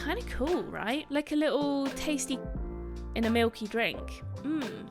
kind of cool, right? Like a little tasty in a milky drink.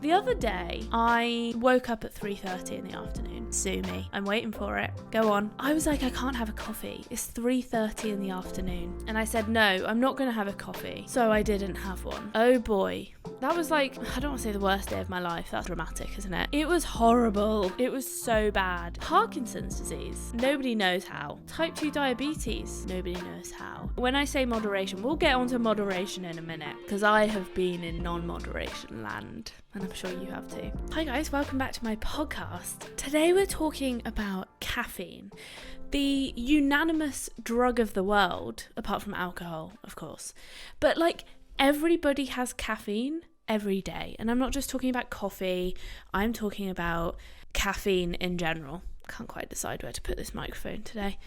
The other day, I woke up at 3:30 in the afternoon. Sue me. I'm waiting for it. Go on. I was like, I can't have a coffee. It's 3:30 in the afternoon. And I said, no, I'm not going to have a coffee. So I didn't have one. Oh boy. That was like, I don't want to say the worst day of my life. That's dramatic, isn't it? It was horrible. It was so bad. Parkinson's disease. Nobody knows how. Type 2 diabetes. Nobody knows how. When I say moderation, we'll get onto moderation in a minute, because I have been in non-moderation land. And I'm sure you have too. Hi guys, welcome back to my podcast. Today we're talking about caffeine, the unanimous drug of the world, apart from alcohol, of course. But like, everybody has caffeine every day. And I'm not just talking about coffee, I'm talking about caffeine in general. Can't quite decide where to put this microphone today.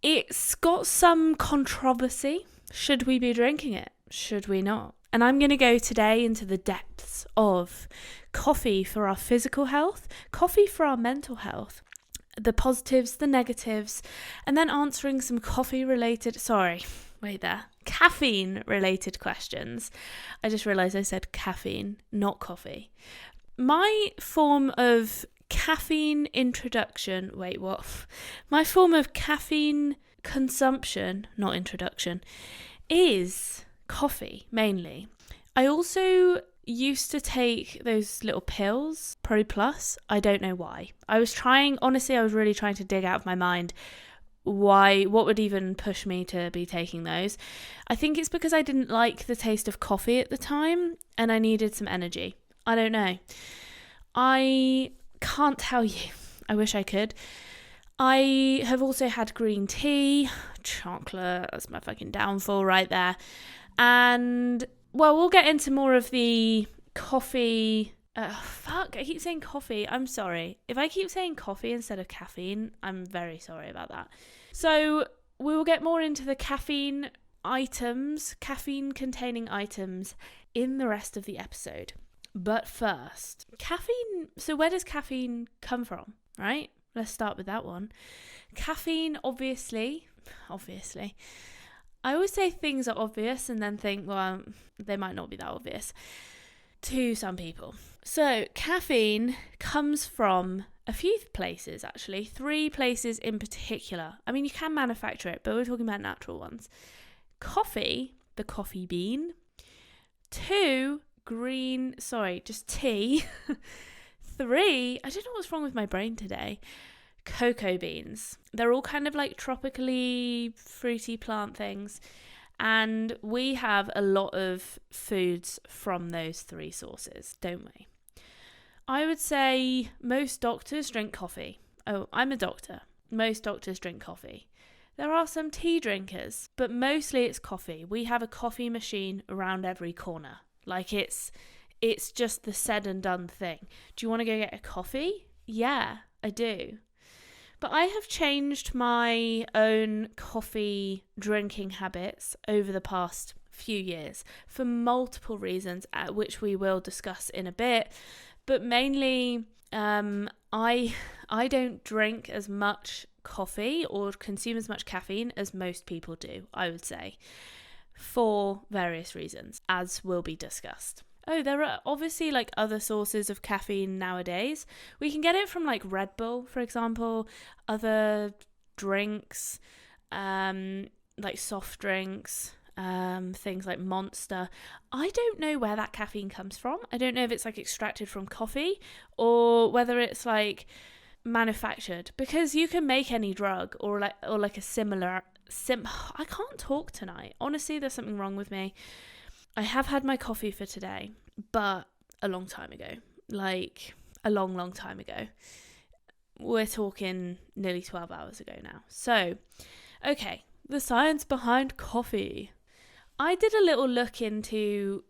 It's got some controversy. Should we be drinking it? Should we not? And I'm going to go today into the depths of coffee for our physical health, coffee for our mental health, the positives, the negatives, and then answering some caffeine-related questions. I just realised I said caffeine, not coffee. My form of caffeine consumption, not introduction, is coffee mainly. I also used to take those little pills, Pro Plus. I don't know why. I was really trying to dig out of my mind what would even push me to be taking those. I think it's because I didn't like the taste of coffee at the time and I needed some energy. I don't know. I can't tell you. I wish I could. I have also had green tea, chocolate. That's my fucking downfall right there. And, well, we'll get into more of the coffee. I keep saying coffee. I'm sorry. If I keep saying coffee instead of caffeine, I'm very sorry about that. So we will get more into the caffeine-containing items in the rest of the episode. But first, caffeine. So where does caffeine come from, right? Let's start with that one. Caffeine, obviously. I always say things are obvious and then think, well, they might not be that obvious to some people. So caffeine comes from a few places, actually. 3 places in particular. I mean, you can manufacture it, but we're talking about natural ones. Coffee, the coffee bean. 2, tea. 3, I don't know what's wrong with my brain today. Cocoa beans. They're all kind of like tropically fruity plant things. And we have a lot of foods from those 3 sources, don't we? I would say most doctors drink coffee. Oh, I'm a doctor. Most doctors drink coffee. There are some tea drinkers, but mostly it's coffee. We have a coffee machine around every corner. Like it's just the said and done thing. Do you want to go get a coffee? Yeah, I do. But I have changed my own coffee drinking habits over the past few years for multiple reasons, which we will discuss in a bit. But mainly, I don't drink as much coffee or consume as much caffeine as most people do, I would say, for various reasons, as will be discussed. Oh, there are obviously like other sources of caffeine nowadays. We can get it from like Red Bull, for example, other drinks, like soft drinks, things like Monster. I don't know where that caffeine comes from. I don't know if it's like extracted from coffee or whether it's like manufactured, because you can make any drug or like a similar I can't talk tonight. Honestly, there's something wrong with me. I have had my coffee for today, but a long time ago. Like, a long, long time ago. We're talking nearly 12 hours ago now. So, okay, the science behind coffee. I did a little look into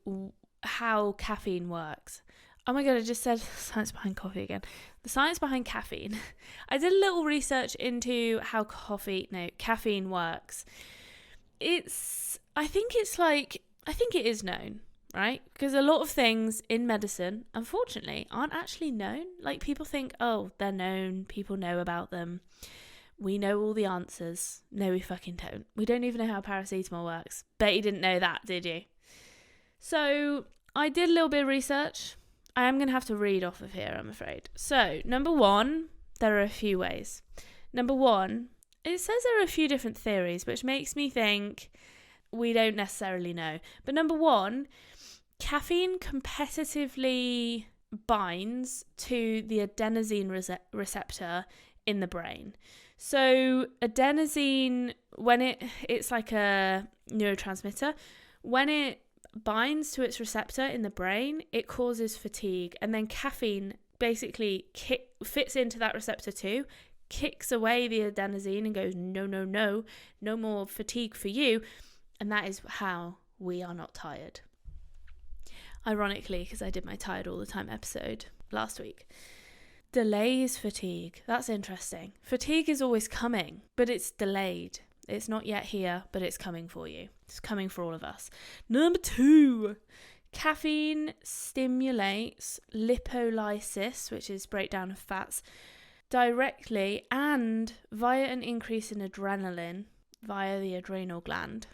how caffeine works. Oh my god, I just said science behind coffee again. The science behind caffeine. I did a little research into how caffeine works. I think it is known, right? Because a lot of things in medicine, unfortunately, aren't actually known. Like, people think, oh, they're known, people know about them. we know all the answers. No, we fucking don't. We don't even know how paracetamol works. Bet you didn't know that, did you? So I did a little bit of research. I am going to have to read off of here, I'm afraid. So, number one, there are a few ways. Number one, it says there are a few different theories, which makes me think we don't necessarily know. But number one, caffeine competitively binds to the adenosine receptor in the brain. So adenosine, when it's like a neurotransmitter, when it binds to its receptor in the brain, it causes fatigue, and then caffeine basically fits into that receptor too, kicks away the adenosine and goes, no more fatigue for you, and that is how we are not tired. Ironically, because I did my Tired All the Time episode last week. Delays fatigue. That's interesting. Fatigue is always coming, but it's delayed. It's not yet here, but it's coming for you. It's coming for all of us. Number two, caffeine stimulates lipolysis, which is breakdown of fats, directly and via an increase in adrenaline via the adrenal gland.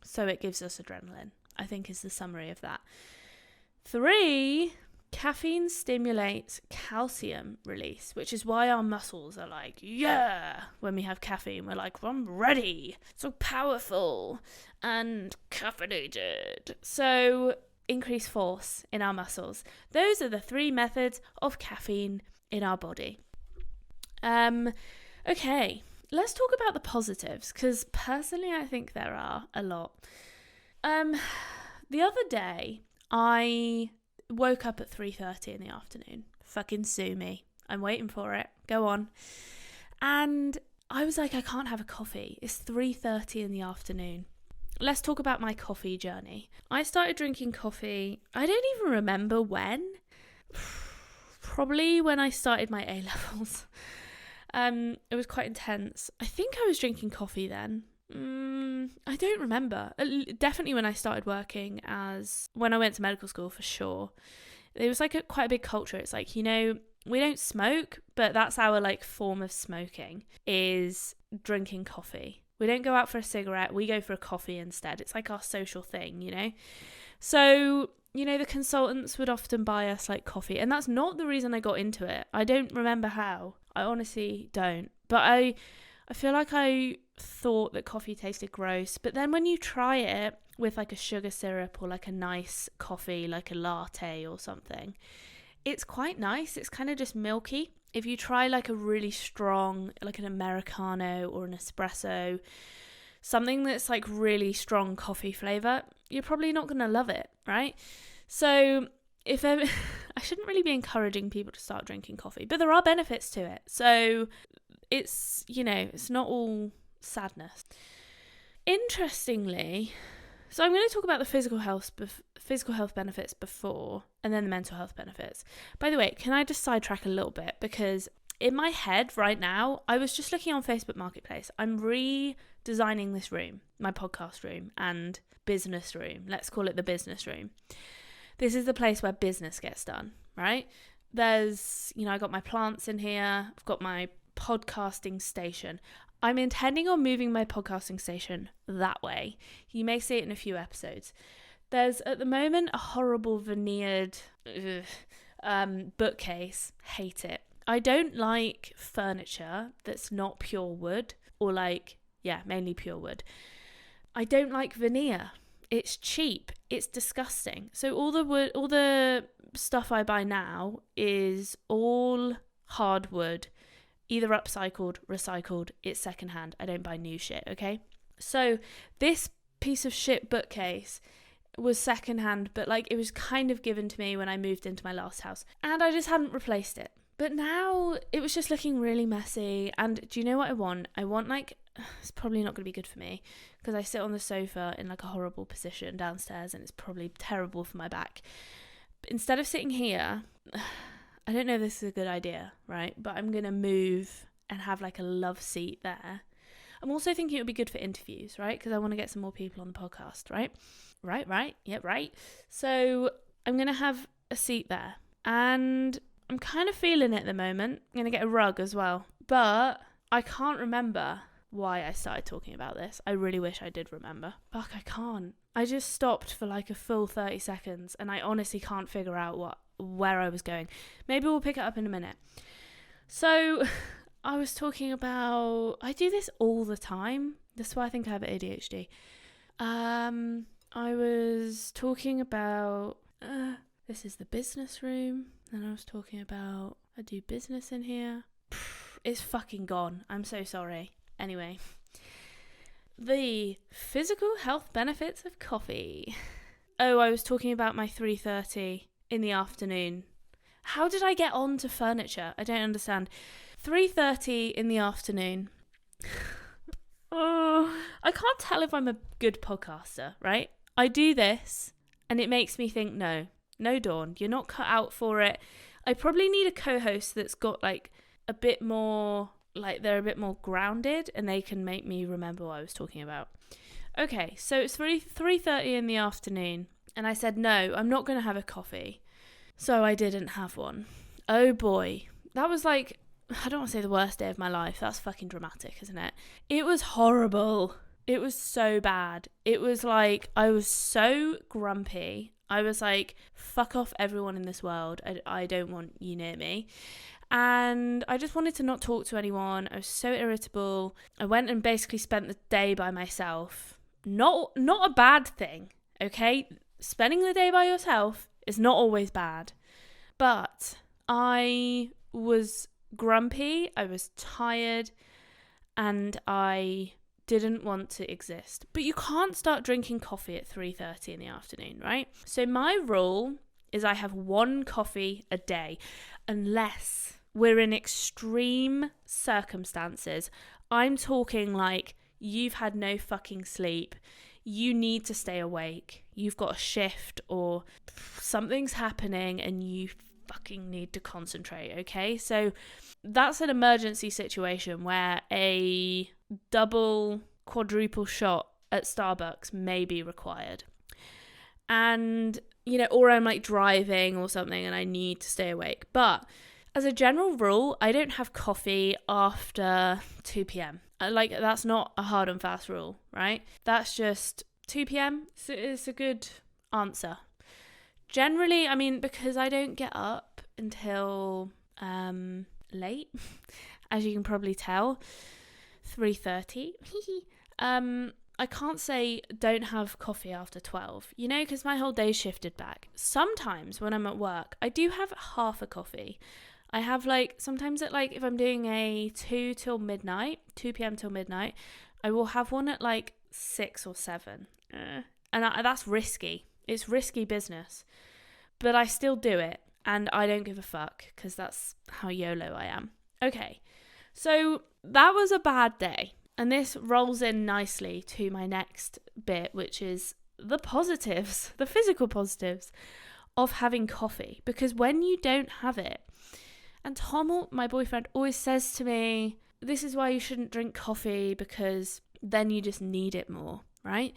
So it gives us adrenaline, I think is the summary of that. 3, caffeine stimulates calcium release, which is why our muscles are like, yeah, when we have caffeine, we're like, I'm ready, so powerful and caffeinated. So increase force in our muscles. Those are the 3 methods of caffeine in our body. Okay, let's talk about the positives, because personally I think there are a lot. The other day, I woke up at 3:30 in the afternoon. Fucking sue me. I'm waiting for it. Go on. And I was like, I can't have a coffee. It's 3:30 in the afternoon. Let's talk about my coffee journey. I started drinking coffee, I don't even remember when. Probably when I started my A-levels. It was quite intense. I think I was drinking coffee then. I don't remember. Definitely when I started working when I went to medical school, for sure. It was like quite a big culture. It's like, we don't smoke, but that's our like form of smoking, is drinking coffee. We don't go out for a cigarette. We go for a coffee instead. It's like our social thing, So, the consultants would often buy us like coffee, and that's not the reason I got into it. I don't remember how. I honestly don't. But I feel like I thought that coffee tasted gross, but then when you try it with like a sugar syrup or like a nice coffee, like a latte or something, it's quite nice. It's kind of just milky. If you try like a really strong, like an Americano or an espresso, something that's like really strong coffee flavor, you're probably not going to love it, right? So I shouldn't really be encouraging people to start drinking coffee, but there are benefits to it. So it's, it's not all sadness. Interestingly, so I'm going to talk about the physical health benefits before, and then the mental health benefits. By the way, can I just sidetrack a little bit? Because in my head right now, I was just looking on Facebook Marketplace. I'm redesigning this room, my podcast room and business room. Let's call it the business room. This is the place where business gets done, right? There's, I got my plants in here. I've got my podcasting station. I'm intending on moving my podcasting station that way. You may see it in a few episodes. There's at the moment a horrible veneered bookcase. Hate it. I don't like furniture that's not pure wood, or mainly pure wood. I don't like veneer. It's cheap. It's disgusting. So all the stuff I buy now is all hardwood. Either upcycled, recycled, it's secondhand. I don't buy new shit, okay? So this piece of shit bookcase was secondhand, but it was kind of given to me when I moved into my last house, and I just hadn't replaced it. But now it was just looking really messy, and do you know what I want? I want it's probably not going to be good for me, because I sit on the sofa in a horrible position downstairs, and it's probably terrible for my back. But instead of sitting here, I don't know if this is a good idea, right? But I'm going to move and have a love seat there. I'm also thinking it would be good for interviews, right? Because I want to get some more people on the podcast, right? Right. Yeah, right. So I'm going to have a seat there. And I'm kind of feeling it at the moment. I'm going to get a rug as well. But I can't remember why I started talking about this. I really wish I did remember. Fuck, I can't. I just stopped for like a full 30 seconds and I honestly can't figure out where I was going. Maybe we'll pick it up in a minute. So I was talking about, I do this all the time. That's why I think I have ADHD. I was talking about, this is the business room. And I was talking about, I do business in here. It's fucking gone. I'm so sorry. Anyway, the physical health benefits of coffee. Oh, I was talking about my 3:30 in the afternoon. How did I get on to furniture? I don't understand. 3:30 in the afternoon. Oh, I can't tell if I'm a good podcaster, right? I do this and it makes me think, no, Dawn, you're not cut out for it. I probably need a co-host that's got like a bit more, like they're a bit more grounded and they can make me remember what I was talking about. Okay, so it's 3:30 in the afternoon and I said, no, I'm not going to have a coffee. So I didn't have one. Oh boy, that was like, I don't want to say the worst day of my life. That's fucking dramatic, isn't it? It was horrible. It was so bad. It was like, I was so grumpy. I was like, fuck off everyone in this world. I don't want you near me. And I just wanted to not talk to anyone. I was so irritable. I went and basically spent the day by myself. Not a bad thing, okay? Spending the day by yourself is not always bad. But I was grumpy, I was tired, and I didn't want to exist. But you can't start drinking coffee at 3:30 in the afternoon, right? So my rule is I have one coffee a day, unless we're in extreme circumstances. I'm talking like you've had no fucking sleep, you need to stay awake, you've got a shift or something's happening and you fucking need to concentrate, okay? So that's an emergency situation where a double, quadruple shot at Starbucks may be required. And, you know, or I'm like driving or something and I need to stay awake. But as a general rule, I don't have coffee after 2 p.m. Like, that's not a hard and fast rule, right? That's just 2 p.m. It's a good answer. Generally, I mean, because I don't get up until late, as you can probably tell, 3:30. I can't say don't have coffee after 12, you know, because my whole day's shifted back. Sometimes when I'm at work, I do have half a coffee. I have like, sometimes at like, if I'm doing a 2 p.m. till midnight, I will have one at like 6 or 7. And that's risky. It's risky business. But I still do it. And I don't give a fuck because that's how YOLO I am. Okay. So that was a bad day. And this rolls in nicely to my next bit, which is the positives, the physical positives of having coffee. Because when you don't have it, and Tom, my boyfriend, always says to me, this is why you shouldn't drink coffee because then you just need it more, right?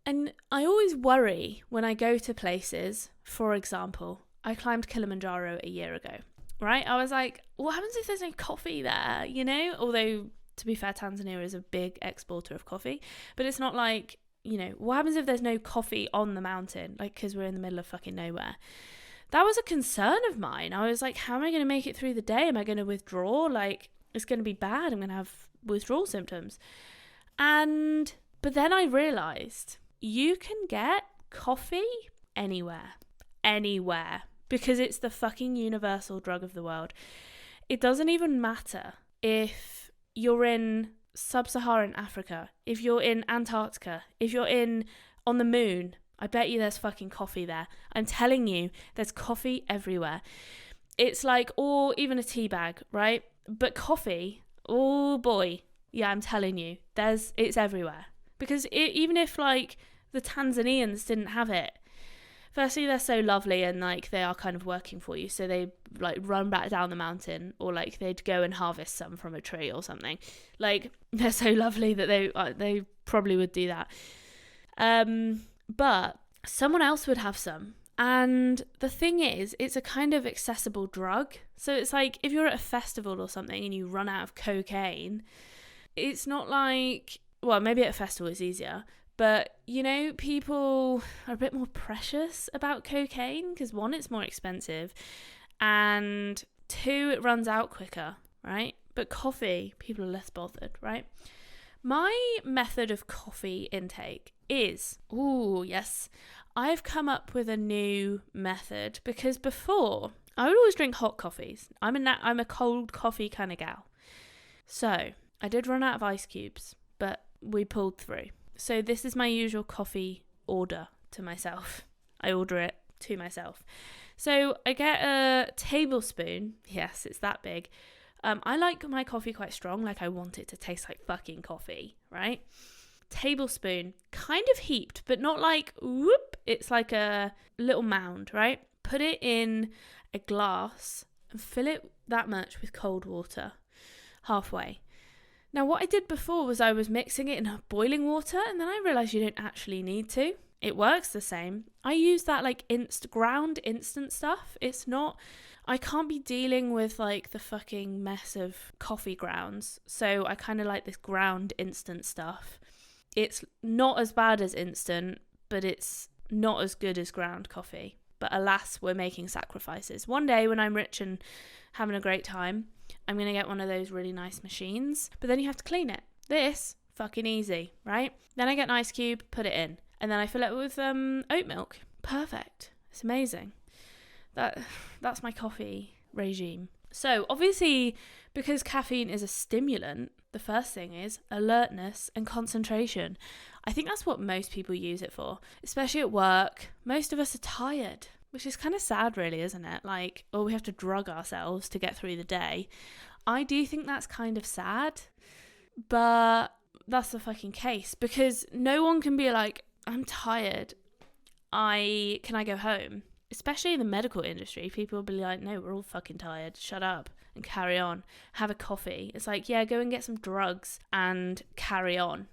And I always worry when I go to places. For example, I climbed Kilimanjaro a year ago, right? I was like, what happens if there's no coffee there, you know? Although, to be fair, Tanzania is a big exporter of coffee. But it's not like, you know, what happens if there's no coffee on the mountain? Like, because we're in the middle of fucking nowhere. That was a concern of mine. I was like, how am I going to make it through the day? Am I going to withdraw? Like, it's going to be bad. I'm going to have withdrawal symptoms. But then I realised you can get coffee anywhere, because it's the fucking universal drug of the world. It doesn't even matter if you're in sub-Saharan Africa, if you're in Antarctica, if you're on the moon. I bet you there's fucking coffee there. I'm telling you, there's coffee everywhere. It's like, or even a tea bag, right? But coffee, oh boy, yeah, I'm telling you, it's everywhere. Because even if like the Tanzanians didn't have it, firstly, they're so lovely and like they are kind of working for you. So they like run back down the mountain, or like they'd go and harvest some from a tree or something. Like, they're so lovely that they probably would do that. But someone else would have some, And the thing is, it's a kind of accessible drug. So it's like if you're at a festival or something and you run out of cocaine, it's not like, well, maybe at a festival it's easier, but people are a bit more precious about cocaine because one, it's more expensive, and two, it runs out quicker, right? But coffee, people are less bothered, right? My method of coffee intake is, I've come up with a new method, because before I would always drink hot coffees. I'm a cold coffee kind of gal. So I did run out of ice cubes, but we pulled through. So this is my usual coffee order to myself. I order it to myself. So I get a tablespoon. Yes, it's that big. I like my coffee quite strong. Like I want it to taste like fucking coffee, right? Tablespoon, kind of heaped, but not like whoop. It's like a little mound, right? Put it in a glass and fill it that much with cold water, halfway. Now, what I did before was I was mixing it in boiling water, and then I realised you don't actually need to. It works the same. I use that like ground instant stuff. It's not, I can't be dealing with like the fucking mess of coffee grounds. So I kind of like this ground instant stuff. It's not as bad as instant, but it's not as good as ground coffee. But alas, we're making sacrifices. One day when I'm rich and having a great time, I'm going to get one of those really nice machines. But then you have to clean it. This, fucking easy, right? Then I get an ice cube, put it in. And then I fill it with oat milk. Perfect. It's amazing. That's my coffee regime. So obviously, because caffeine is a stimulant, the first thing is alertness and concentration. I think that's what most people use it for, especially at work. Most of us are tired, which is kind of sad really, isn't it? Like, we have to drug ourselves to get through the day. I do think that's kind of sad, but that's the fucking case, because no one can be like, I'm tired, can I go home? Especially in the medical industry, people will be like, no, we're all fucking tired, shut up and carry on, have a coffee. It's like, yeah, go and get some drugs and carry on.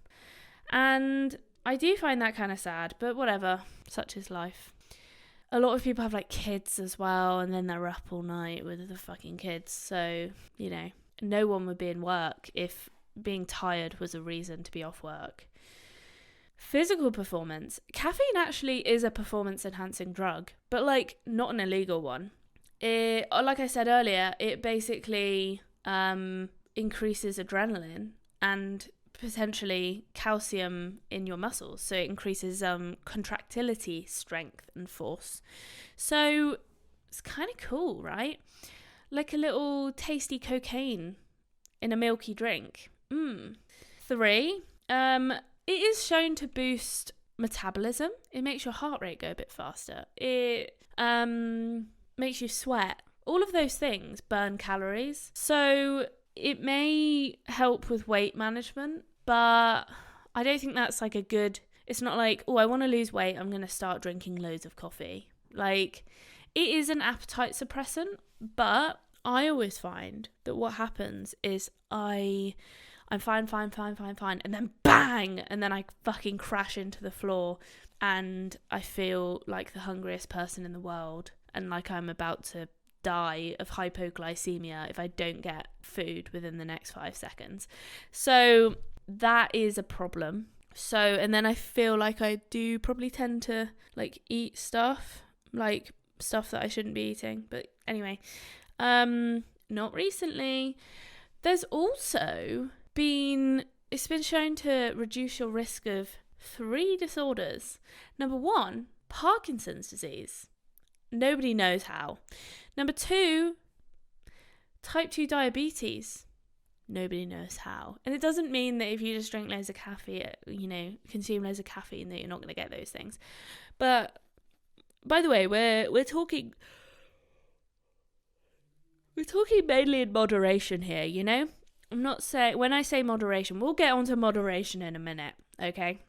And I do find that kind of sad, but whatever, such is life. A lot of people have like kids as well, and then they're up all night with the fucking kids. So, no one would be in work if being tired was a reason to be off work. Physical performance. Caffeine actually is a performance enhancing drug, but like not an illegal one. Like I said earlier, it basically increases adrenaline and potentially calcium in your muscles. So it increases contractility, strength and force. So it's kind of cool, right? Like a little tasty cocaine in a milky drink. 3, it is shown to boost metabolism. It makes your heart rate go a bit faster. It makes you sweat. All of those things burn calories. So it may help with weight management, but I don't think that's like it's not like, I want to lose weight, I'm going to start drinking loads of coffee. Like, it is an appetite suppressant, but I always find that what happens is I'm fine, and then bang, and then I fucking crash into the floor, and I feel like the hungriest person in the world, and like I'm about to die of hypoglycemia if I don't get food within the next 5 seconds. So that is a problem. So, and then I feel like I do probably tend to like eat stuff that I shouldn't be eating. But anyway, not recently. There's also it's been shown to reduce your risk of 3 disorders. Number 1, Parkinson's disease. Nobody knows how. Number 2, type 2 diabetes. Nobody knows how. And it doesn't mean that if you just drink loads of caffeine, consume loads of caffeine, that you're not going to get those things. But by the way, we're talking mainly in moderation here, I'm not saying, when I say moderation, we'll get onto moderation in a minute, okay?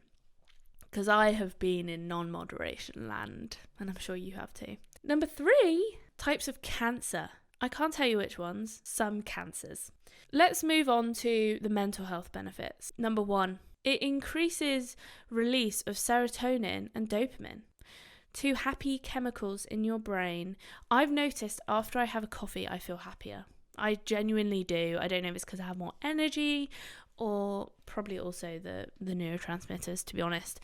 Because I have been in non-moderation land, and I'm sure you have too. Number 3, types of cancer. I can't tell you which ones, some cancers. Let's move on to the mental health benefits. Number 1, it increases release of serotonin and dopamine. to happy chemicals in your brain. I've noticed after I have a coffee, I feel happier. I genuinely do. I don't know if it's because I have more energy or probably also the neurotransmitters, to be honest.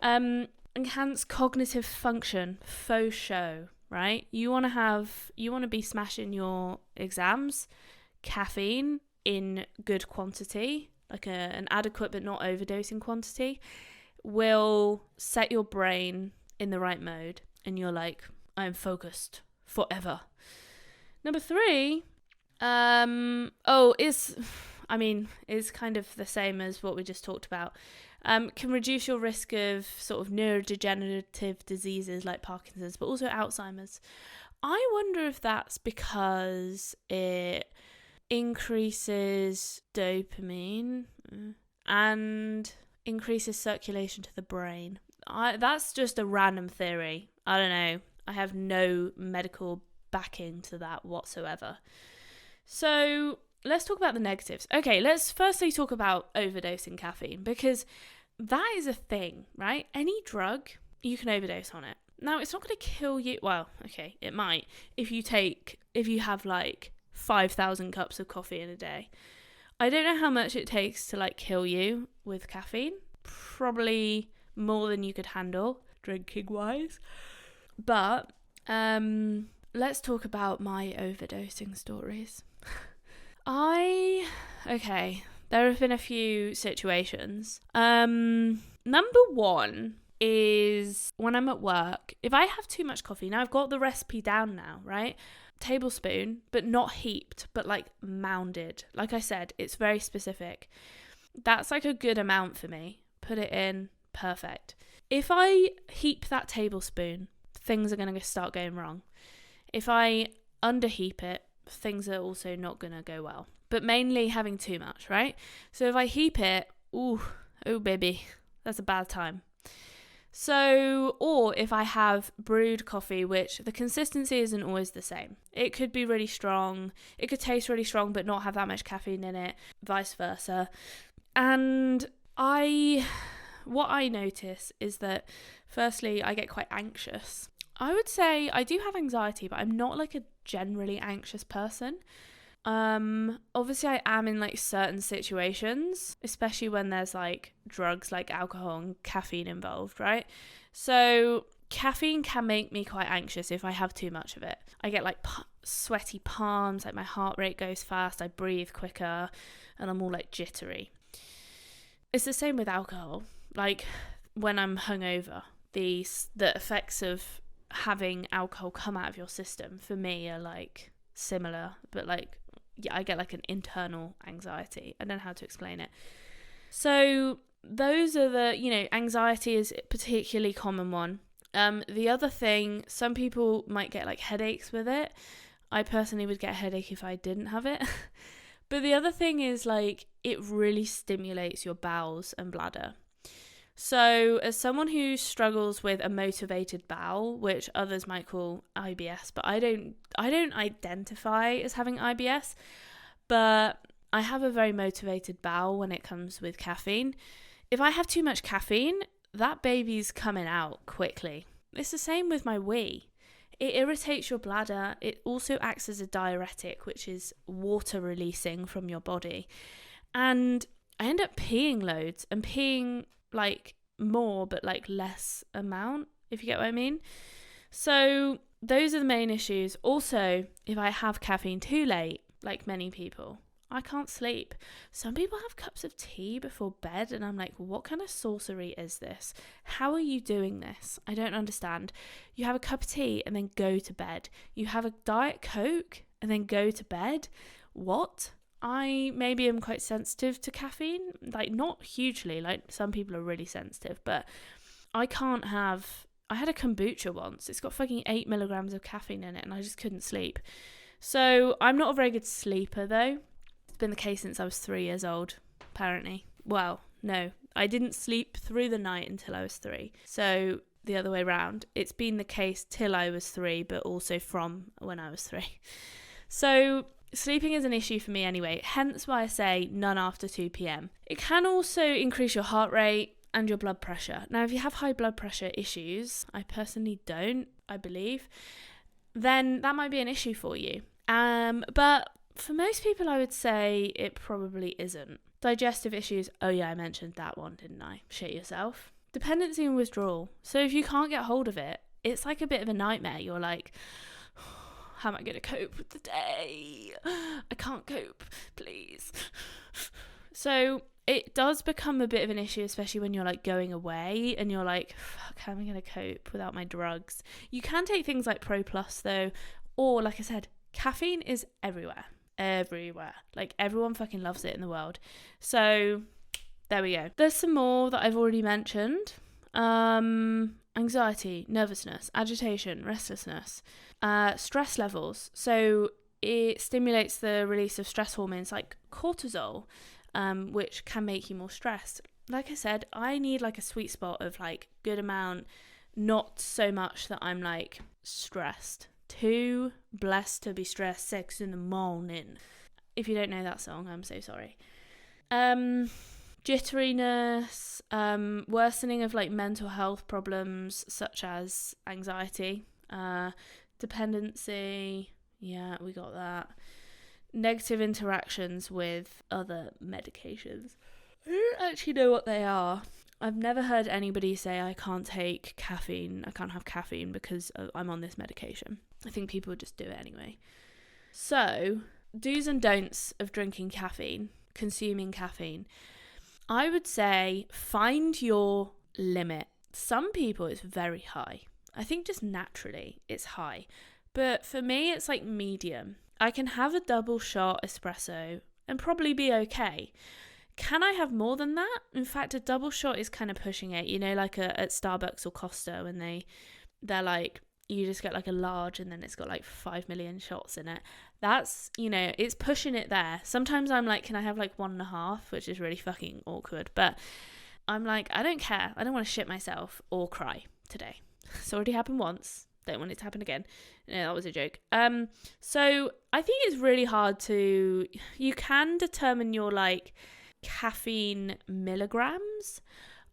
Enhanced cognitive function, faux show, right? You want to be smashing your exams. Caffeine in good quantity, like an adequate but not overdosing quantity, will set your brain in the right mode, and you're like, I'm focused forever. Number 3, is kind of the same as what we just talked about. Can reduce your risk of sort of neurodegenerative diseases like Parkinson's, but also Alzheimer's. I wonder if that's because it increases dopamine and increases circulation to the brain. That's just a random theory. I don't know. I have no medical backing to that whatsoever. So let's talk about the negatives. Okay, let's firstly talk about overdosing caffeine, because that is a thing, right? Any drug, you can overdose on it. Now, it's not going to kill you. Well, okay, it might. If you have like 5,000 cups of coffee in a day. I don't know how much it takes to like kill you with caffeine. Probably more than you could handle drinking wise. But let's talk about my overdosing stories. There have been a few situations. Number 1 is when I'm at work. If I have too much coffee, now I've got the recipe down now, right? Tablespoon, but not heaped, but like mounded. Like I said, it's very specific. That's like a good amount for me. Put it in, perfect. If I heap that tablespoon, things are going to start going wrong. If I underheap it, things are also not going to go well. But mainly having too much, right? So if I heap it, oh baby, that's a bad time. So, or if I have brewed coffee, which the consistency isn't always the same. It could be really strong. It could taste really strong, but not have that much caffeine in it, vice versa. And what I notice is that, firstly, I get quite anxious. I would say I do have anxiety, but I'm not like a generally anxious person. Obviously I am in like certain situations, especially when there's like drugs like alcohol and caffeine involved, right? So caffeine can make me quite anxious if I have too much of it. I get like sweaty palms, like my heart rate goes fast, I breathe quicker, and I'm all like jittery. It's the same with alcohol. Like when I'm hungover, the effects of having alcohol come out of your system for me are like similar, but like I get like an internal anxiety. I don't know how to explain it. So those are anxiety is a particularly common one. The other thing, some people might get like headaches with it. I personally would get a headache if I didn't have it. But the other thing is like it really stimulates your bowels and bladder. So as someone who struggles with a motivated bowel, which others might call IBS, but I don't identify as having IBS, but I have a very motivated bowel when it comes with caffeine. If I have too much caffeine, that baby's coming out quickly. It's the same with my wee. It irritates your bladder. It also acts as a diuretic, which is water releasing from your body. And I end up peeing loads and peeing like more but like less amount, if you get what I mean. So those are the main issues. Also, if I have caffeine too late, like many people, I can't sleep. Some people have cups of tea before bed and I'm like, what kind of sorcery is this? How are you doing this? I don't understand. You have a cup of tea and then go to bed. You have a Diet Coke and then go to bed. What? I maybe am quite sensitive to caffeine, like not hugely, like some people are really sensitive, but I had a kombucha once. It's got fucking 8 milligrams of caffeine in it and I just couldn't sleep. So I'm not a very good sleeper though. It's been the case since I was 3 years old, apparently. Well, no, I didn't sleep through the night until I was 3. So the other way around. It's been the case till I was 3, but also from when I was 3. So sleeping is an issue for me anyway, hence why I say none after 2 p.m. It can also increase your heart rate and your blood pressure. Now, if you have high blood pressure issues, I personally don't, I believe, then that might be an issue for you. But for most people, I would say it probably isn't. Digestive issues. Oh yeah, I mentioned that one, didn't I? Shit yourself. Dependency and withdrawal. So if you can't get hold of it, it's like a bit of a nightmare. You're like, how am I going to cope with the day? I can't cope, please. So it does become a bit of an issue, especially when you're like going away and you're like, fuck, how am I going to cope without my drugs? You can take things like Pro Plus though, or like I said, caffeine is everywhere. Like everyone fucking loves it in the world. So there we go. There's some more that I've already mentioned. Anxiety, nervousness, agitation, restlessness, stress levels. So it stimulates the release of stress hormones like cortisol, which can make you more stressed. Like I said, I need like a sweet spot of like good amount, not so much that I'm like stressed. Too blessed to be stressed, 6 a.m. If you don't know that song, I'm so sorry. Jitteriness, worsening of like mental health problems such as anxiety, dependency, yeah, we got that. Negative interactions with other medications. I don't actually know what they are. I've never heard anybody say I can't take caffeine, I can't have caffeine because I'm on this medication. I think people would just do it anyway. So, do's and don'ts of drinking caffeine, consuming caffeine. I would say find your limit. Some people it's very high. I think just naturally it's high. But for me it's like medium. I can have a double shot espresso and probably be okay. Can I have more than that? In fact, a double shot is kind of pushing it. You know, like at Starbucks or Costa when they're like, you just get like a large and then it's got like 5 million shots in it. That's, you know, it's pushing it there. Sometimes I'm like, can I have like 1.5, which is really fucking awkward. But I'm like, I don't care. I don't want to shit myself or cry today. It's already happened once. Don't want it to happen again. No, that was a joke. So I think it's really hard you can determine your like caffeine milligrams.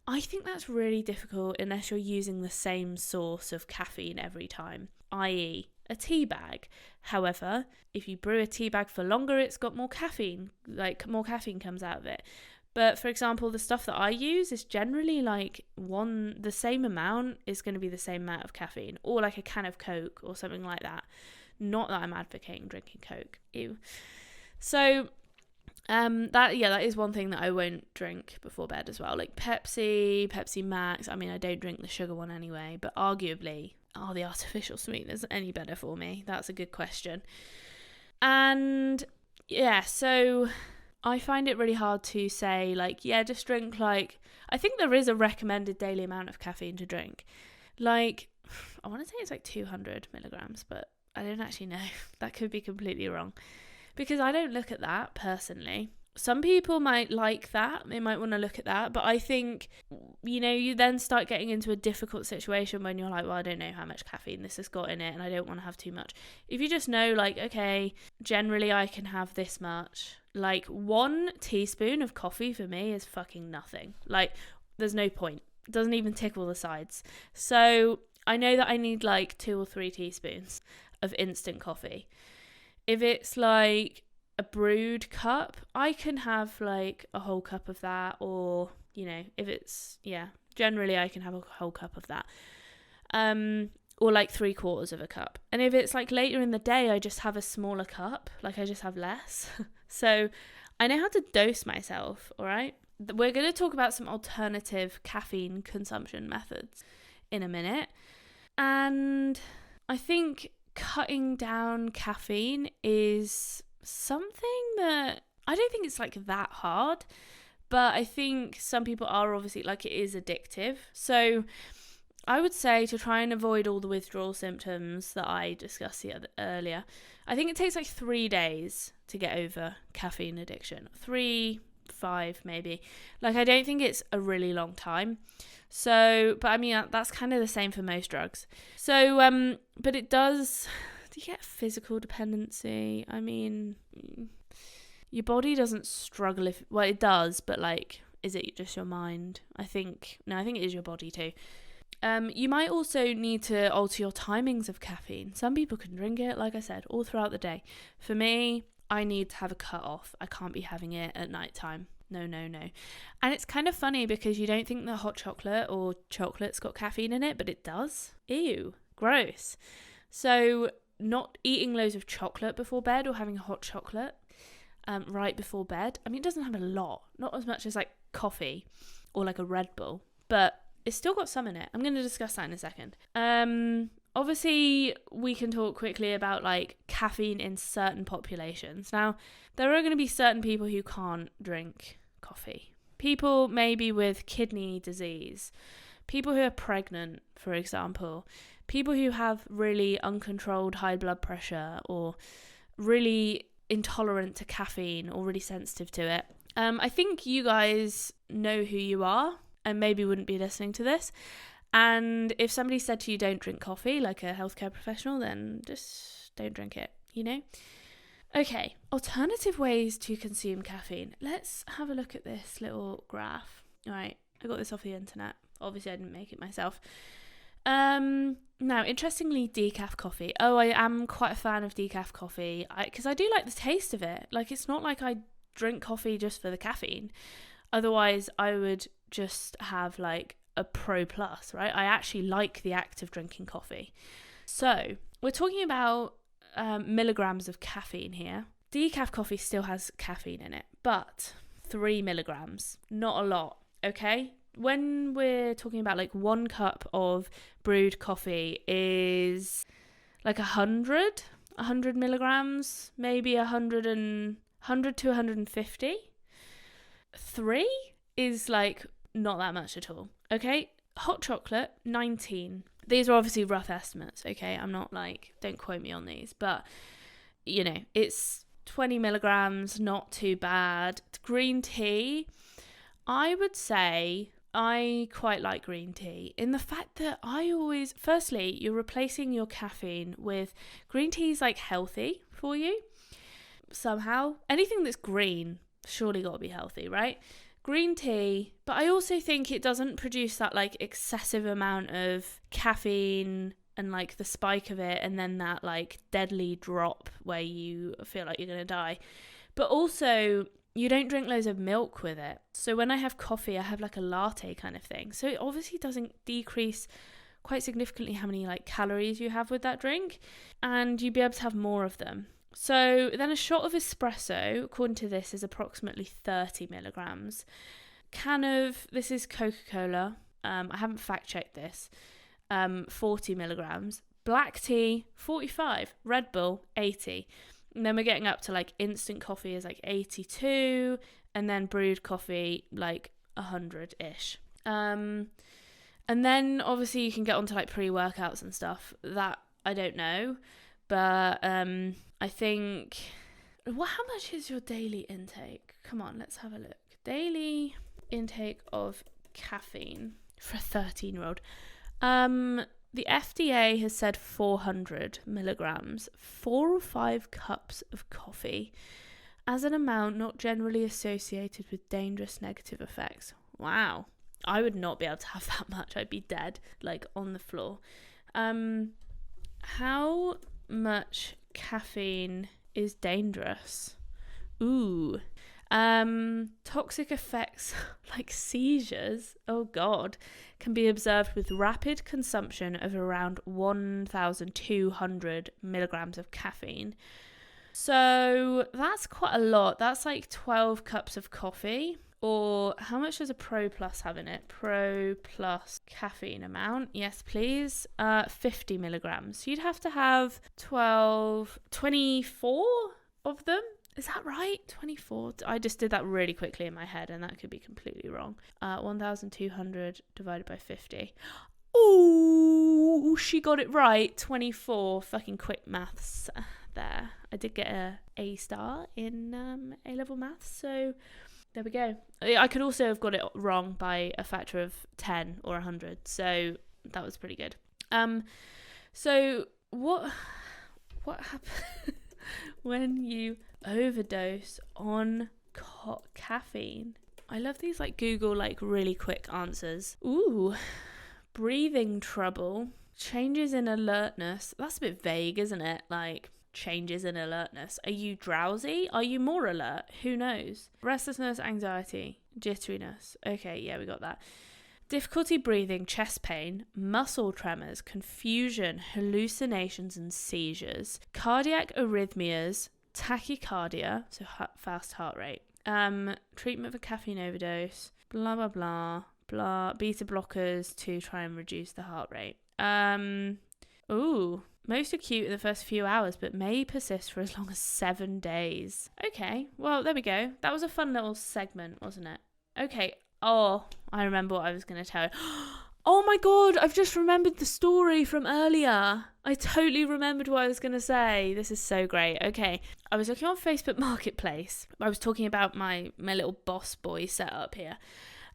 I think that's really difficult unless you're using the same source of caffeine every time, i.e. a tea bag. However, if you brew a tea bag for longer, it's got more caffeine, like more caffeine comes out of it. But for example, the stuff that I use is generally like the same amount is going to be the same amount of caffeine, or like a can of Coke or something like that. Not that I'm advocating drinking Coke. Ew. So that is one thing that I won't drink before bed as well. Like Pepsi Max. I mean, I don't drink the sugar one anyway, but arguably, are the artificial sweeteners any better for me? That's a good question. And yeah, so I find it really hard to say like, yeah, just drink like, I think there is a recommended daily amount of caffeine to drink. Like, I want to say it's like 200 milligrams, but I don't actually know. That could be completely wrong. Because I don't look at that personally. Some people might like that. They might want to look at that. But I think, you know, you then start getting into a difficult situation when you're like, well, I don't know how much caffeine this has got in it and I don't want to have too much. If you just know, like, okay, generally I can have this much. Like 1 teaspoon of coffee for me is fucking nothing. Like, there's no point. It doesn't even tickle the sides. So I know that I need like 2 or 3 teaspoons of instant coffee. If it's like a brewed cup, I can have like a whole cup of that, or, you know, if it's, yeah, generally I can have a whole cup of that. Or like 3/4 of a cup. And if it's like later in the day, I just have a smaller cup, like I just have less. So I know how to dose myself, all right? We're going to talk about some alternative caffeine consumption methods in a minute. And I think cutting down caffeine is something that I don't think it's like that hard, but I think some people are obviously like, it is addictive. So I would say to try and avoid all the withdrawal symptoms that I discussed earlier, I think it takes like 3 days to get over caffeine addiction. 3, 5 maybe. Like, I don't think it's a really long time. So, but I mean, that's kind of the same for most drugs. So, but it does, do you get physical dependency? I mean, your body doesn't struggle well, it does, but like, is it just your mind? I think it is your body too. You might also need to alter your timings of caffeine. Some people can drink it, like I said, all throughout the day. For me, I need to have a cut off. I can't be having it at night time. No. And it's kind of funny because you don't think that hot chocolate or chocolate's got caffeine in it, but it does. Ew, gross. So not eating loads of chocolate before bed or having a hot chocolate right before bed. I mean, it doesn't have a lot, not as much as like coffee or like a Red Bull, but it's still got some in it. I'm going to discuss that in a second. Obviously, we can talk quickly about like caffeine in certain populations. Now, there are going to be certain people who can't drink coffee. People maybe with kidney disease, people who are pregnant, for example, people who have really uncontrolled high blood pressure or really intolerant to caffeine or really sensitive to it. I think you guys know who you are and maybe wouldn't be listening to this. And if somebody said to you, don't drink coffee, like a healthcare professional, then just don't drink it, you know? Okay, alternative ways to consume caffeine. Let's have a look at this little graph. All right, I got this off the internet. Obviously, I didn't make it myself. Now, interestingly, decaf coffee. Oh, I am quite a fan of decaf coffee because I do like the taste of it. Like, it's not like I drink coffee just for the caffeine. Otherwise, I would just have like a Pro Plus, right? I actually like the act of drinking coffee. So we're talking about milligrams of caffeine here. Decaf coffee still has caffeine in it, but 3 milligrams, not a lot, okay? When we're talking about like 1 cup of brewed coffee is like 100 milligrams, maybe 100 to 150. 3 is like not that much at all. Okay, hot chocolate, 19. These are obviously rough estimates, okay? I'm not like, don't quote me on these, but, you know, it's 20 milligrams, not too bad. Green tea, I would say I quite like green tea in the fact that firstly, you're replacing your caffeine with green tea is like healthy for you somehow. Anything that's green, surely got to be healthy, right? Green tea, but I also think it doesn't produce that like excessive amount of caffeine and like the spike of it and then that like deadly drop where you feel like you're going to die. But also, you don't drink loads of milk with it. So when I have coffee, I have like a latte kind of thing. So it obviously doesn't decrease quite significantly how many like calories you have with that drink, and you'd be able to have more of them. So then a shot of espresso, according to this, is approximately 30 milligrams. This is Coca-Cola. I haven't fact-checked this. 40 milligrams. Black tea, 45. Red Bull, 80. And then we're getting up to like instant coffee is like 82. And then brewed coffee, like 100-ish. And then obviously you can get onto like pre-workouts and stuff. That I don't know. But I think, how much is your daily intake? Come on, let's have a look. Daily intake of caffeine for a 13-year-old. The FDA has said 400 milligrams, 4 or 5 cups of coffee, as an amount not generally associated with dangerous negative effects. Wow. I would not be able to have that much. I'd be dead, like on the floor. How much caffeine is dangerous? Ooh. Toxic effects like seizures, oh god, can be observed with rapid consumption of around 1,200 milligrams of caffeine. So that's quite a lot. That's like 12 cups of coffee. Or how much does a Pro Plus have in it? Pro Plus caffeine amount. Yes, please. 50 milligrams. So you'd have to have 24 of them. Is that right? 24. I just did that really quickly in my head and that could be completely wrong. 1,200 divided by 50. Oh, she got it right. 24. Fucking quick maths there. I did get A star in A-level maths, so there we go. I could also have got it wrong by a factor of 10 or 100, so that was pretty good. So what happens when you overdose on caffeine? I love these like Google like really quick answers. Ooh, breathing trouble, changes in alertness. That's a bit vague, isn't it? Like changes in alertness. Are you drowsy? Are you more alert? Who knows? Restlessness, anxiety, jitteriness. Okay, yeah, we got that. Difficulty breathing, chest pain, muscle tremors, confusion, hallucinations and seizures, cardiac arrhythmias, tachycardia, so fast heart rate, treatment for caffeine overdose, blah, blah, blah, blah, beta blockers to try and reduce the heart rate. Most acute in the first few hours, but may persist for as long as 7 days. Okay, well, there we go. That was a fun little segment, wasn't it? Okay. Oh, I remember what I was going to tell you. Oh my God, I've just remembered the story from earlier. I totally remembered what I was going to say. This is so great. Okay, I was looking on Facebook Marketplace. I was talking about my little boss boy setup here.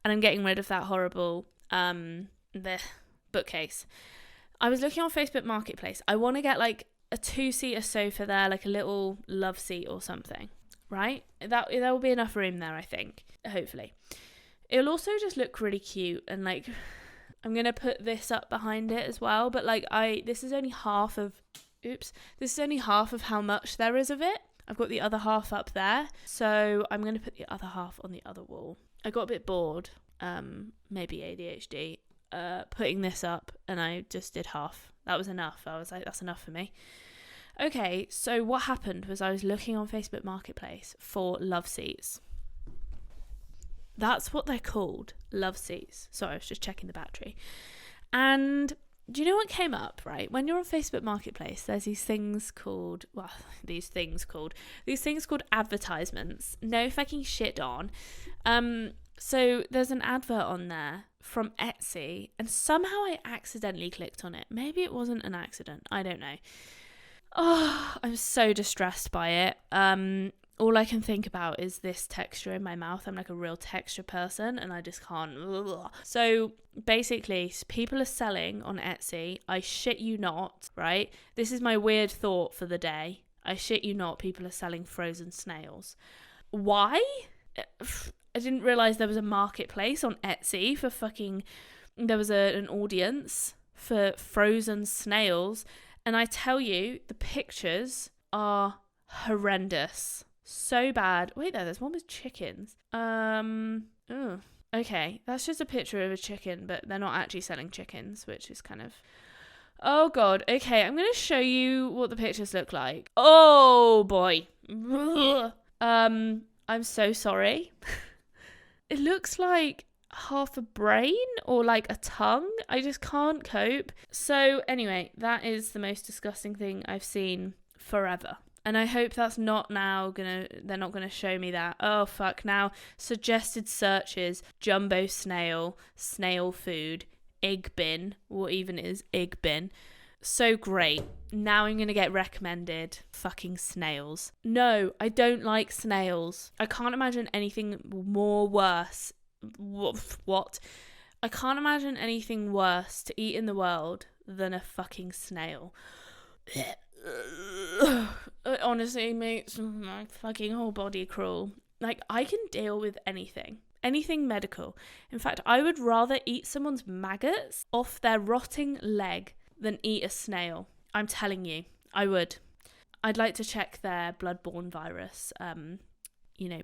And I'm getting rid of that horrible the bookcase. I was looking on Facebook Marketplace. I want to get like a 2-seater sofa there, like a little love seat or something, right? There will be enough room there, I think, hopefully. It'll also just look really cute, and like I'm gonna put this up behind it as well. But like this is only half of how much there is of it. I've got the other half up there, so I'm gonna put the other half on the other wall. I got a bit bored, maybe ADHD, putting this up, and I just did half. That was enough. I was like, that's enough for me. Okay, so what happened was I was looking on Facebook Marketplace for love seats. That's what they're called, love seats. Sorry, I was just checking the battery. And do you know what came up, right? When you're on Facebook Marketplace, there's these things called advertisements. No fucking shit on. So there's an advert on there from Etsy, and somehow I accidentally clicked on it. Maybe it wasn't an accident. I don't know. Oh, I'm so distressed by it. All I can think about is this texture in my mouth. I'm like a real texture person, and I just can't. Ugh. So basically, people are selling on Etsy. I shit you not, right? This is my weird thought for the day. I shit you not, people are selling frozen snails. Why? I didn't realise there was a marketplace on Etsy for there was an audience for frozen snails. And I tell you, the pictures are horrendous. So bad. Wait, there's one with chickens. Okay, that's just a picture of a chicken, but they're not actually selling chickens, which is kind of... Oh God. Okay, I'm gonna show you what the pictures look like. Oh boy. I'm so sorry. It looks like half a brain or like a tongue. I just can't cope. So anyway, that is the most disgusting thing I've seen forever. And I hope that's they're not gonna show me that. Oh fuck, now suggested searches, jumbo snail, snail food, egg bin, what even is egg bin? So great. Now I'm gonna get recommended fucking snails. No, I don't like snails. I can't imagine anything more worse. What? I can't imagine anything worse to eat in the world than a fucking snail. It honestly makes my fucking whole body crawl. Like, I can deal with anything medical. In fact, I would rather eat someone's maggots off their rotting leg than eat a snail. I'm telling you, I would. I'd like to check their bloodborne virus,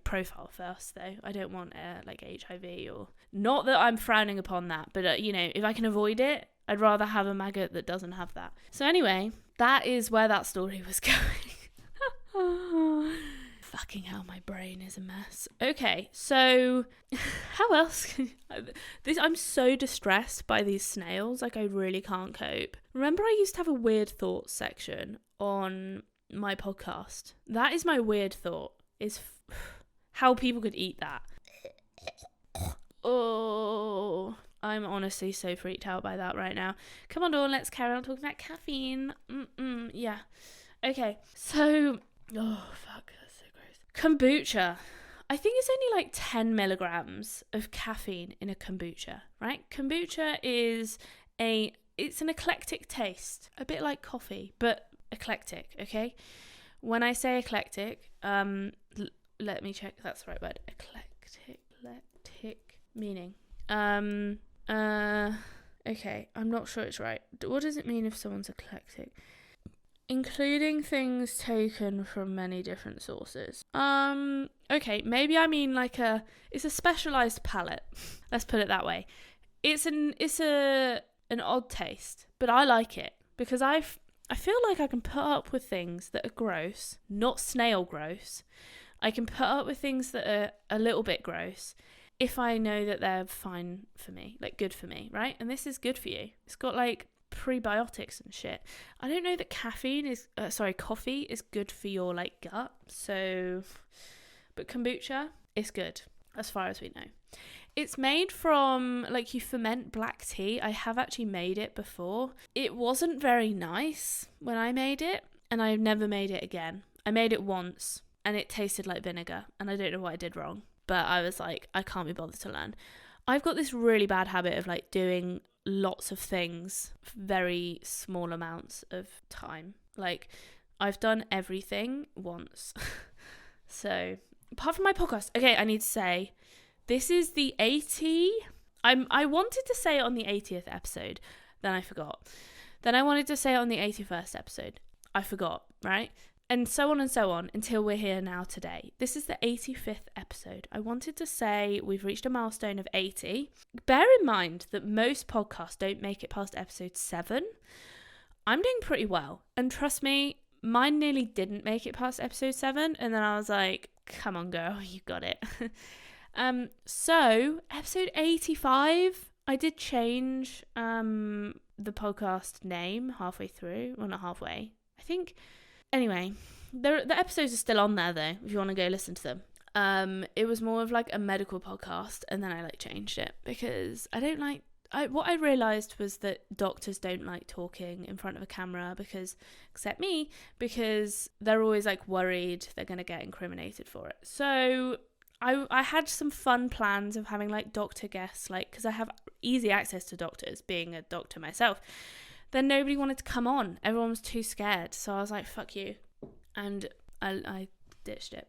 profile first, though. I don't want like HIV or... Not that I'm frowning upon that, but if I can avoid it, I'd rather have a maggot that doesn't have that. So anyway, that is where that story was going. Fucking hell, my brain is a mess. Okay, so how else? I'm so distressed by these snails. Like, I really can't cope. Remember, I used to have a weird thoughts section on my podcast. That is my weird thought, is how people could eat that. Oh, I'm honestly so freaked out by that right now. Come on, Dawn, let's carry on talking about caffeine. Yeah. Okay, so... Oh, fuck, that's so gross. Kombucha. I think it's only like 10 milligrams of caffeine in a kombucha, right? Kombucha is it's an eclectic taste. A bit like coffee, but eclectic, okay? When I say eclectic, let me check if that's the right word. Eclectic. eclectic meaning. Okay, I'm not sure it's right. What does it mean if someone's eclectic? Including things taken from many different sources. Okay, maybe I mean like it's a specialized palate. Let's put it that way. It's an odd taste, but I like it because I feel like I can put up with things that are gross, not snail gross. I can put up with things that are a little bit gross if I know that they're fine for me, like good for me, right? And this is good for you. It's got like prebiotics and shit. I don't know that coffee is good for your like gut. So, but kombucha is good as far as we know. It's made from, like, you ferment black tea. I have actually made it before. It wasn't very nice when I made it, and I've never made it again. I made it once, and it tasted like vinegar, and I don't know what I did wrong. But I was like, I can't be bothered to learn. I've got this really bad habit of, like, doing lots of things for very small amounts of time. Like, I've done everything once. So, apart from my podcast, okay, I need to say, this is the 80. I wanted to say it on the 80th episode, then I forgot. Then I wanted to say it on the 81st episode. I forgot, right? And so on until we're here now today. This is the 85th episode. I wanted to say we've reached a milestone of 80. Bear in mind that most podcasts don't make it past episode 7. I'm doing pretty well. And trust me, mine nearly didn't make it past episode 7. And then I was like, come on, girl, you got it. So episode 85, I did change the podcast name halfway through. Well, not halfway. I think. Anyway, the episodes are still on there though, if you want to go listen to them. It was more of like a medical podcast, and then I like changed it because I don't like. What I realised was that doctors don't like talking in front of a camera except me, because they're always like worried they're going to get incriminated for it. So I had some fun plans of having like doctor guests, like, because I have easy access to doctors, being a doctor myself. Then nobody wanted to come on. Everyone was too scared. So I was like, fuck you. And I ditched it.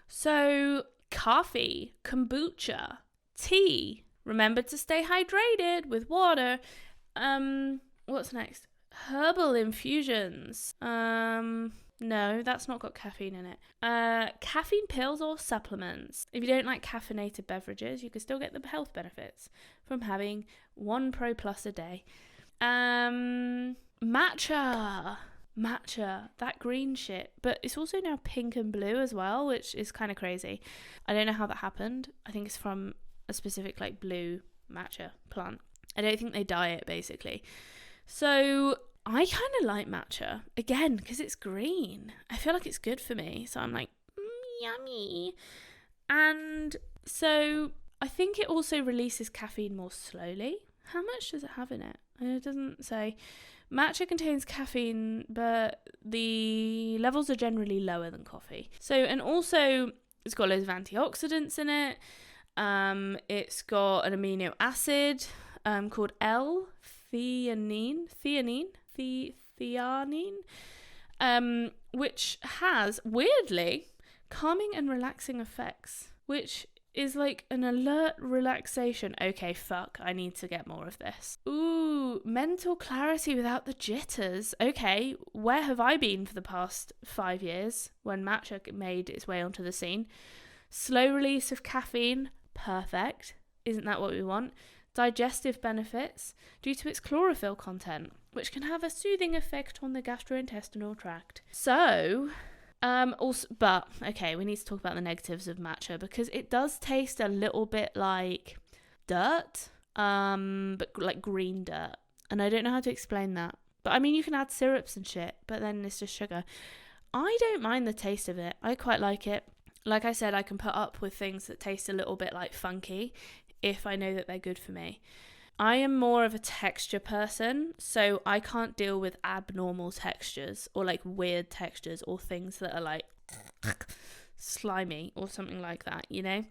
So coffee, kombucha, tea. Remember to stay hydrated with water. What's next? Herbal infusions. No, that's not got caffeine in it. Caffeine pills or supplements. If you don't like caffeinated beverages, you can still get the health benefits from having 1 Pro Plus a day. Matcha, that green shit, but it's also now pink and blue as well, which is kind of crazy. I don't know how that happened. I think it's from a specific like blue matcha plant. I don't think they dye it basically. So I kind of like matcha again because it's green. I feel like it's good for me, so I'm like yummy. And so I think it also releases caffeine more slowly. How much does it have in it? It doesn't say. Matcha contains caffeine, but the levels are generally lower than coffee. So, and also it's got loads of antioxidants in it. It's got an amino acid called L-theanine, which has, weirdly, calming and relaxing effects, which is like an alert relaxation. Okay, fuck, I need to get more of this. Ooh, mental clarity without the jitters. Okay, where have I been for the past 5 years when matcha made its way onto the scene? Slow release of caffeine. Perfect. Isn't that what we want? Digestive benefits due to its chlorophyll content, which can have a soothing effect on the gastrointestinal tract. So, but okay, we need to talk about the negatives of matcha because it does taste a little bit like dirt, but like green dirt, and I don't know how to explain that. But I mean, you can add syrups and shit, but then it's just sugar. I don't mind the taste of it. I quite like it. Like I said, I can put up with things that taste a little bit like funky if I know that they're good for me. I am more of a texture person, so I can't deal with abnormal textures or like weird textures or things that are like slimy or something like that, you know,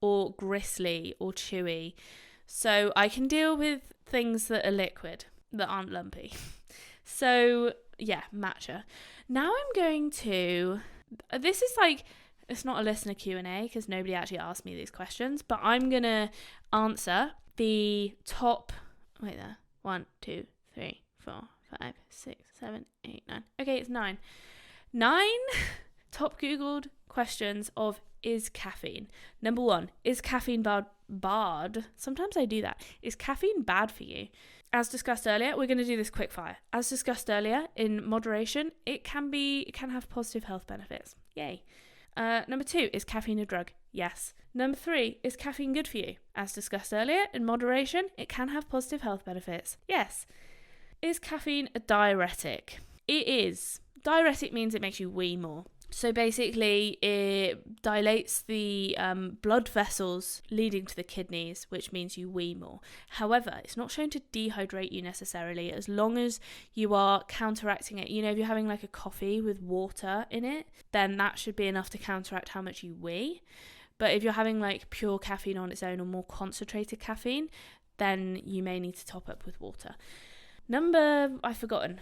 or gristly or chewy. So I can deal with things that are liquid, that aren't lumpy. So yeah, matcha. Now I'm going to, this is like, it's not a listener Q&A because nobody actually asked me these questions, but I'm going to answer the top, 1, 2, 3, 4, 5, 6, 7, 8, 9. Okay, it's 9. 9 top Googled questions of is caffeine. Number 1, is caffeine bad? Sometimes I do that. Is caffeine bad for you? As discussed earlier, we're going to do this quick fire. As discussed earlier, in moderation, it can have positive health benefits. Yay. Number 2, is caffeine a drug? Yes. Number 3, is caffeine good for you? As discussed earlier, in moderation, it can have positive health benefits. Yes. Is caffeine a diuretic? It is. Diuretic means it makes you wee more. So basically, it dilates the blood vessels leading to the kidneys, which means you wee more. However, it's not shown to dehydrate you necessarily, as long as you are counteracting it. You know, if you're having like a coffee with water in it, then that should be enough to counteract how much you wee. But if you're having like pure caffeine on its own or more concentrated caffeine, then you may need to top up with water. I've forgotten.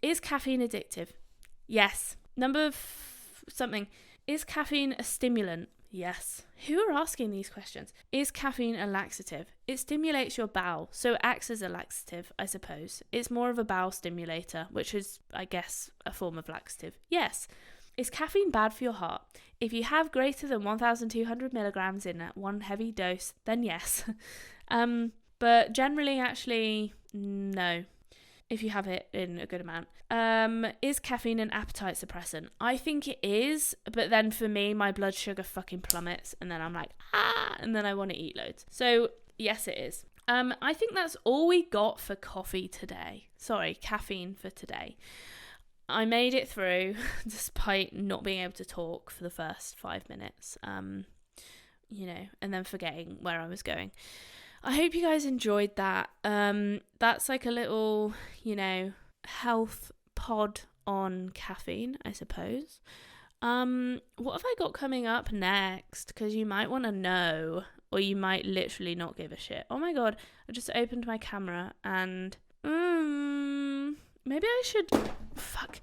Is caffeine addictive? Yes. Number something. Is caffeine a stimulant? Yes. Who are asking these questions? Is caffeine a laxative? It stimulates your bowel, so it acts as a laxative, I suppose. It's more of a bowel stimulator, which is, I guess, a form of laxative. Yes. Is caffeine bad for your heart? If you have greater than 1,200 milligrams in one heavy dose, then yes. But generally, actually, no. If you have it in a good amount. Is caffeine an appetite suppressant? I think it is, but then for me, my blood sugar fucking plummets, and then I'm like, and then I want to eat loads. So, yes, it is. I think that's all we got for coffee today. Sorry, caffeine for today. I made it through, despite not being able to talk for the first 5 minutes, and then forgetting where I was going. I hope you guys enjoyed that. That's like a little, health pod on caffeine, I suppose. What have I got coming up next? Because you might want to know, or you might literally not give a shit. Oh my God, I just opened my camera and maybe I should... Fuck.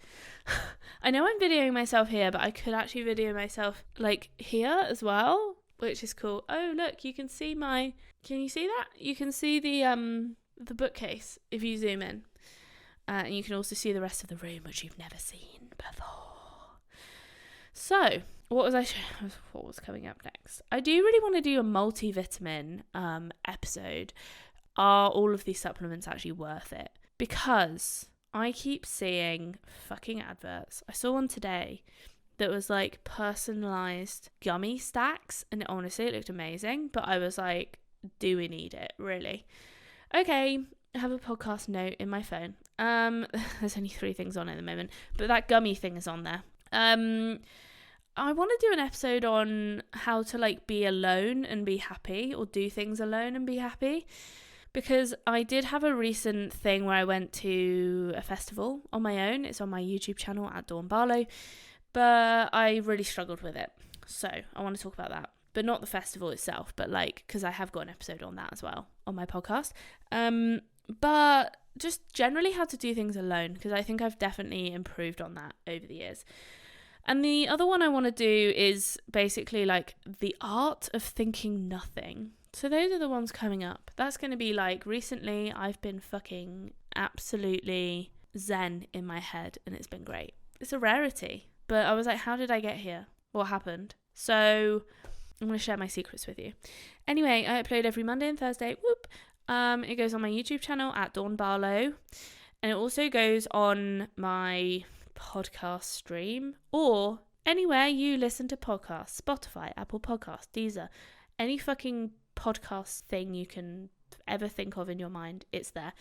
I know I'm videoing myself here, but I could actually video myself like here as well, which is cool. Oh, look, you can see can you see that? You can see the bookcase if you zoom in. And you can also see the rest of the room, which you've never seen before. So, what was coming up next? I do really want to do a multivitamin episode. Are all of these supplements actually worth it? Because I keep seeing fucking adverts. I saw one today that was like personalized gummy stacks, and honestly it looked amazing, but I was like, do we need it, really? Okay, I have a podcast note in my phone. There's only 3 things on it at the moment, but that gummy thing is on there. I want to do an episode on how to like be alone and be happy, or do things alone and be happy, because I did have a recent thing where I went to a festival on my own. It's on my YouTube channel at Dawn Barlow, but I really struggled with it. So I want to talk about that, but not the festival itself, but like, because I have got an episode on that as well on my podcast. But just generally how to do things alone, because I think I've definitely improved on that over the years. And the other one I want to do is basically like the art of thinking nothing. So those are the ones coming up. That's going to be like, recently I've been fucking absolutely zen in my head, and it's been great. It's a rarity, but I was like, how did I get here? What happened? So I'm going to share my secrets with you. Anyway, I upload every Monday and Thursday. Whoop. It goes on my YouTube channel at Dawn Barlow, and it also goes on my podcast stream, or anywhere you listen to podcasts, Spotify, Apple Podcasts, Deezer, any fucking podcast thing you can ever think of in your mind, it's there.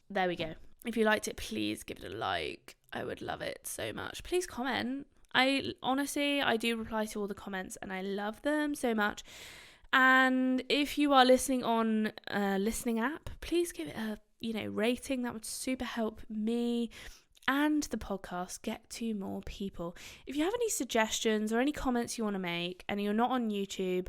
There we go. If you liked it, please give it a like. I would love it so much. Please comment. I do reply to all the comments, and I love them so much. And if you are listening on a listening app, please give it a rating. That would super help me and the podcast get to more people. If you have any suggestions or any comments you want to make and you're not on YouTube,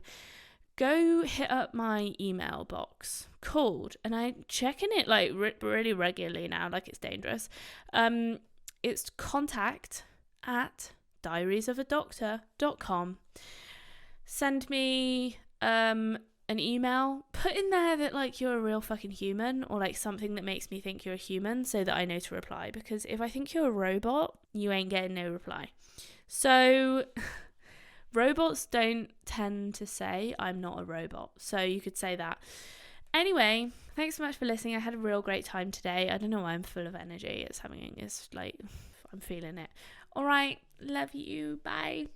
go hit up my email box called, and I'm checking it like really regularly now, like it's dangerous. It's contact@dawnbarlow.com. diariesofadoctor.com. Send me an email. Put in there that like you're a real fucking human, or like something that makes me think you're a human, so that I know to reply. Because if I think you're a robot, you ain't getting no reply. So robots don't tend to say I'm not a robot, so you could say that. Anyway, thanks so much for listening. I had a real great time today. I don't know why I'm full of energy. It's like I'm feeling it. All right, love you. Bye.